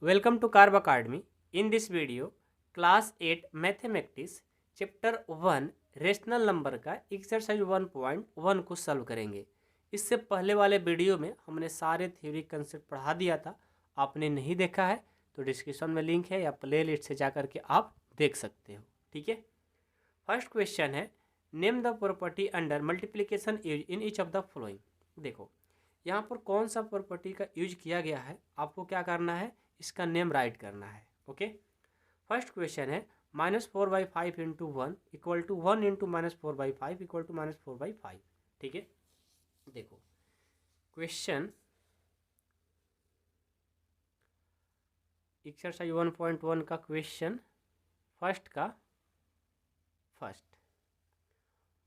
Welcome to Carb Academy. In this video, Class 8 Mathematics Chapter 1 rational number का exercise 1.1 को solve करेंगे। इससे पहले वाले वीडियो में हमने सारे थ्योरी कंसेप्ट पढ़ा दिया था। आपने नहीं देखा है तो डिस्क्रिप्शन में लिंक है या प्ले लिस्ट से जा करके आप देख सकते हो। ठीक है। फर्स्ट क्वेश्चन है, name the property under multiplication use in each of the following. देखो यहाँ पर कौन सा प्रॉपर्टी का यूज किया गया है, आपको क्या करना है, इसका नेम राइट करना है। ओके। फर्स्ट क्वेश्चन है -4/5 into 1 equal to 1 into -4/5 equal to -4/5। ठीक है। देखो क्वेश्चन एक्सरसाइज 1.1 का question first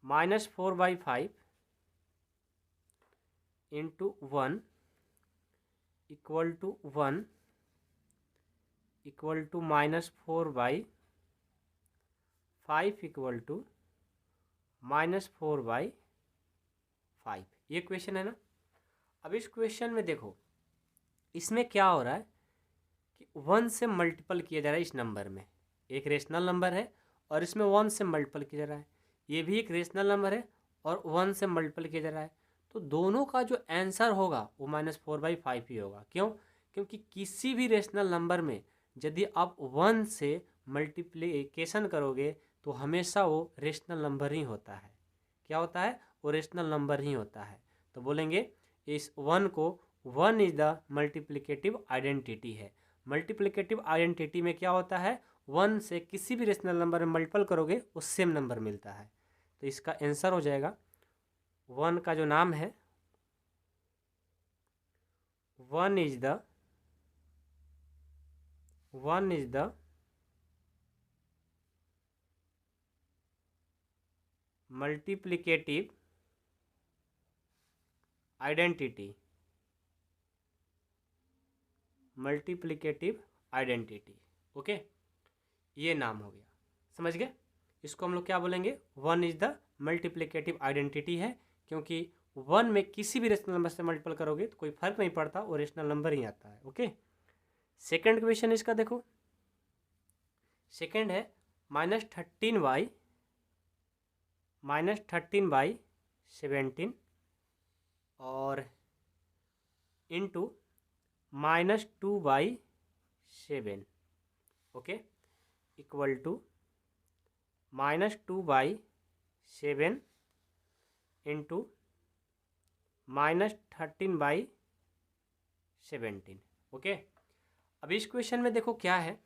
-4/5 into 1 equal to 1 equal to -4/5 equal to -4/5। ये क्वेश्चन है ना। अब इस क्वेश्चन में देखो इसमें क्या हो रहा है कि 1 से मल्टीपल किया जा रहा है। इस नंबर में एक रेशनल नंबर है और इसमें 1 से मल्टीपल किया जा रहा है। ये भी एक रेशनल नंबर है और 1 से मल्टीपल किया जा रहा है। तो दोनों का जो आंसर होगा वो -4/5 ही होगा। क्यों? क्योंकि किसी भी रेशनल नंबर में यदि आप 1 से मल्टीप्लिकेशन करोगे तो हमेशा वो रेशनल नंबर ही होता है। क्या होता है? वो रेशनल नंबर ही होता है। तो बोलेंगे इस 1 को 1 इज द मल्टीप्लिकेटिव आइडेंटिटी है। मल्टीप्लिकेटिव आइडेंटिटी में क्या होता है, 1 से किसी भी रेशनल नंबर में मल्टीपल करोगे वो सेम नंबर मिलता है। तो इसका आंसर हो जाएगा 1 का जो नाम है 1 is the multiplicative identity. Okay, ये नाम हो गया। समझ गए? इसको हम लोग क्या बोलेंगे, 1 इज द मल्टीप्लिकेटिव आइडेंटिटी है। क्योंकि 1 में किसी भी रेशनल नंबर से मल्टीपल करोगे तो कोई फर्क नहीं पड़ता, वो रेशनल नंबर ही आता है। ओके। सेकंड क्वेश्चन इसका देखो, सेकंड है -13/17 और into -2/7। Okay, equal to -2/7 into -13/17। Okay. अब इस क्वेश्चन में देखो क्या है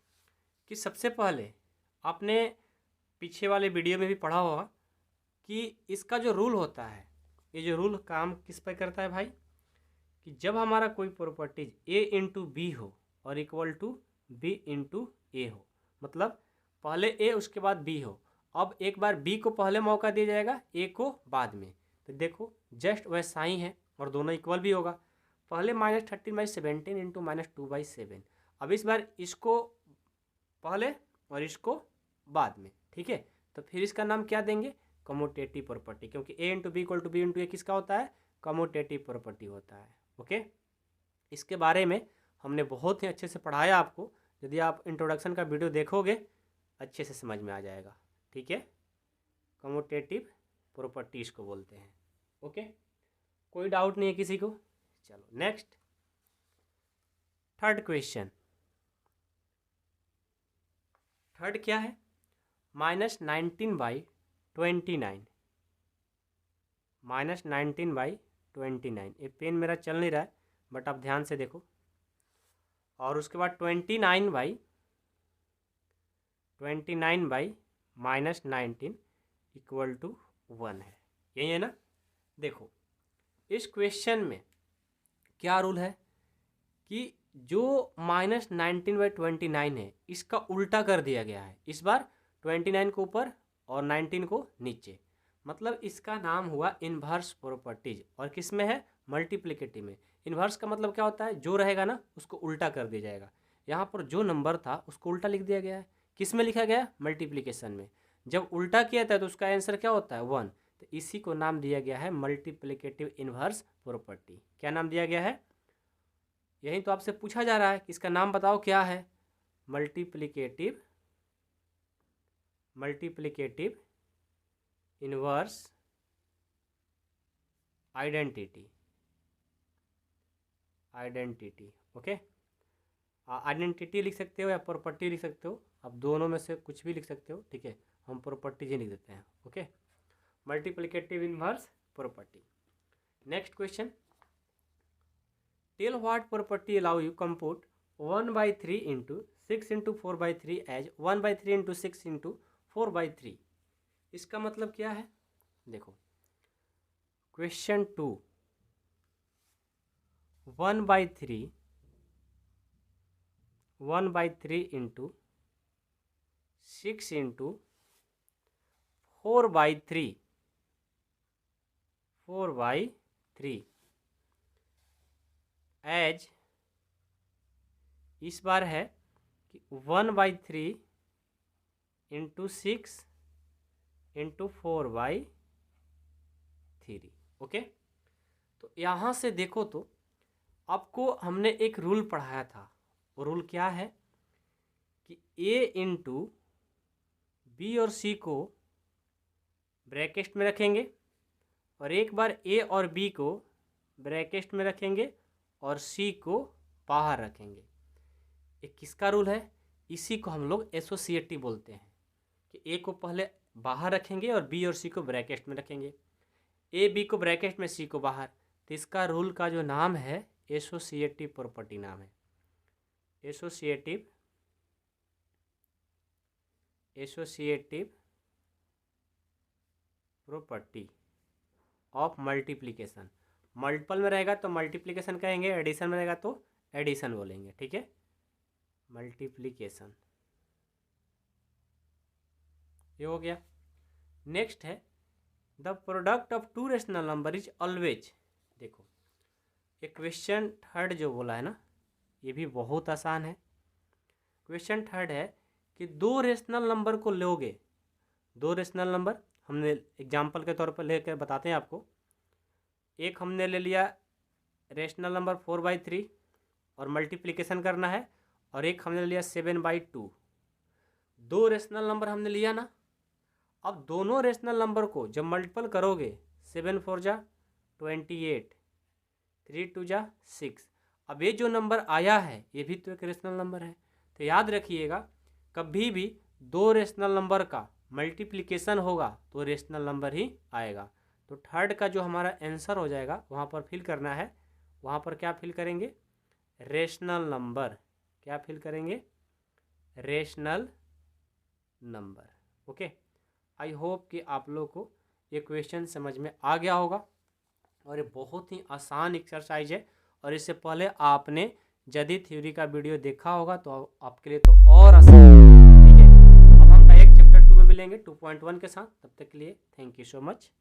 कि सबसे पहले आपने पीछे वाले वीडियो में भी पढ़ा होगा कि इसका जो रूल होता है, ये जो रूल काम किस पर करता है भाई, कि जब हमारा कोई प्रॉपर्टीज a इंटू बी हो और इक्वल टू b इंटू ए हो, मतलब पहले a उसके बाद b हो। अब एक बार b को पहले मौका दिया जाएगा, a को बाद में। तो देखो जस्ट वैसा ही है और दोनों इक्वल भी होगा। पहले -13/17 इंटू -2/7। अब इस बार इसको पहले और इसको बाद में। ठीक है। तो फिर इसका नाम क्या देंगे, कम्यूटेटिव प्रॉपर्टी। क्योंकि a into B equal to b into A किसका होता है, कम्यूटेटिव प्रॉपर्टी होता है। ओके। इसके बारे में हमने बहुत ही अच्छे से पढ़ाया आपको। यदि आप इंट्रोडक्शन का वीडियो देखोगे अच्छे से समझ में आ जाएगा। ठीक है। कम्यूटेटिव प्रॉपर्टीज को बोलते हैं। ओके, कोई डाउट नहीं है किसी को? चलो नेक्स्ट, थर्ड क्वेश्चन। थर्ड क्या है, -19/29। -19/29। ये पेन मेरा चल नहीं रहा है बट आप ध्यान से देखो। और उसके बाद 29/-19 इक्वल टू 1 है। यही है ना। देखो इस क्वेश्चन में क्या रूल है कि जो -19/29 है इसका उल्टा कर दिया गया है। इस बार 29 को ऊपर और 19 को नीचे। मतलब इसका नाम हुआ इन्वर्स प्रॉपर्टीज। और किस में है, मल्टीप्लिकेटिव में। इन्वर्स का मतलब क्या होता है, जो रहेगा ना उसको उल्टा कर दिया जाएगा। यहाँ पर जो नंबर था उसको उल्टा लिख दिया गया है। किस में लिखा गया है, मल्टीप्लिकेशन में। जब उल्टा किया था तो उसका आंसर क्या होता है, 1। तो इसी को नाम दिया गया है मल्टीप्लिकेटिव इन्वर्स प्रॉपर्टी। क्या नाम दिया गया है, यही तो आपसे पूछा जा रहा है कि इसका नाम बताओ क्या है। Multiplicative inverse identity. Okay, identity लिख सकते हो या प्रॉपर्टी लिख सकते हो, आप दोनों में से कुछ भी लिख सकते हो, ठीक है। हम प्रॉपर्टीज ही लिख देते हैं। Okay, multiplicative inverse property. Next question, tell what property allow you compute 1/3 into 6 into 4/3 as 1/3 into 6 into 4/3। इसका मतलब क्या है? देखो क्वेश्चन 2, 1/3 इंटू 6 इंटू 4/3 एज इस बार है कि 1/3 इंटू 6 इंटू 4/3। ओके, तो यहाँ से देखो तो आपको हमने एक रूल पढ़ाया था। वो रूल क्या है कि ए इंटू बी और सी को ब्रैकेट में रखेंगे और एक बार ए और बी को ब्रैकेट में रखेंगे और सी को बाहर रखेंगे। ये किसका रूल है? इसी को हम लोग एसोसिएटिव बोलते हैं कि ए को पहले बाहर रखेंगे और बी और सी को ब्रैकेट में रखेंगे, ए बी को ब्रैकेट में सी को बाहर। तो इसका रूल का जो नाम है एसोसिएटिव प्रॉपर्टी नाम है। Associative property of multiplication. Multiple में रहेगा तो मल्टीप्लिकेशन कहेंगे, एडिशन में रहेगा तो एडिशन बोलेंगे, ठीक है। मल्टीप्लिकेशन ये हो गया। नेक्स्ट है the product of two rational number is always. देखो ये क्वेश्चन थर्ड जो बोला है ना, ये भी बहुत आसान है। क्वेश्चन थर्ड है कि दो रेशनल नंबर को लोगे, दो रेशनल नंबर हमने एग्जाम्पल के तौर पर लेकर बताते हैं आपको। एक हमने ले लिया रेशनल नंबर 4/3 और मल्टीप्लिकेशन करना है, और एक हमने लिया 7/2। दो रेशनल नंबर हमने लिया ना, अब दोनों रेशनल नंबर को जब मल्टीपल करोगे, 7 4 जा 28, 3 2 जा 6। अब ये जो नंबर आया है ये भी तो एक रेशनल नंबर है। तो याद रखिएगा कभी भी दो रेशनल नंबर का मल्टीप्लिकेशन होगा तो रेशनल नंबर ही आएगा। तो थर्ड का जो हमारा आंसर हो जाएगा वहाँ पर फिल करना है, वहाँ पर क्या फिल करेंगे? Rational number. क्या फिल करेंगे? Rational number. Okay, I hope कि आप लोग को ये क्वेश्चन समझ में आ गया होगा, और ये बहुत ही आसान एक्सरसाइज है। और इससे पहले आपने यदि थ्योरी का वीडियो देखा होगा तो आपके लिए तो और आसान, ठीक है। अब हम डायरेक्ट चैप्टर 2 में मिलेंगे 2.1 के साथ। तब तक के लिए थैंक यू सो मच।